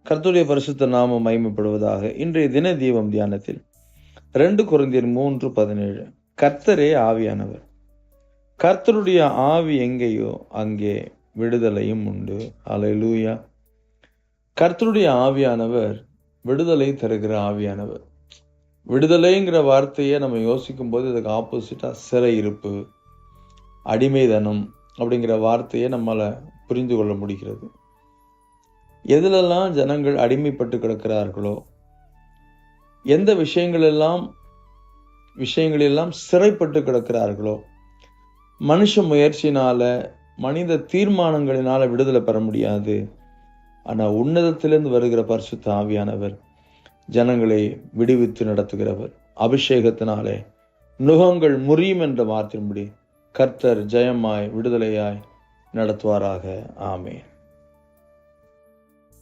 கர்த்தருடைய பரிசுத்த நாமம் மகிமைப்படுவதாக. இன்றைய தின தீபம் தியானத்தில் 2 கொரிந்தியர் 3:17 கர்த்தரே ஆவியானவர். கர்த்தருடைய ஆவி எங்கேயோ அங்கே விடுதலையும் உண்டு. அல்லேலூயா. கர்த்தருடைய ஆவியானவர் விடுதலை தருகிற ஆவியானவர். விடுதலைங்கிற வார்த்தையை நம்ம யோசிக்கும் போது இதுக்கு ஆப்போசிட்டா சிறையிருப்பு, அடிமைதனம் அப்படிங்கிற வார்த்தையை நம்மளால புரிந்து கொள்ள முடிகிறது. எதிலெல்லாம் ஜனங்கள் அடிமைப்பட்டு கிடக்கிறார்களோ, எந்த விஷயங்களெல்லாம் சிறைப்பட்டு கிடக்கிறார்களோ, மனுஷ முயற்சினால, மனித தீர்மானங்களினால விடுதலை பெற முடியாது. ஆனால் உன்னதத்திலிருந்து வருகிற பரிசுத்த ஆவியானவர் ஜனங்களை விடுவித்து நடத்துகிறவர். அபிஷேகத்தினாலே நுகங்கள் முறியும் என்ற வார்த்தையின்படி கர்த்தர் ஜெயமாய் விடுதலையாய் நடத்துவாராக. ஆமென்.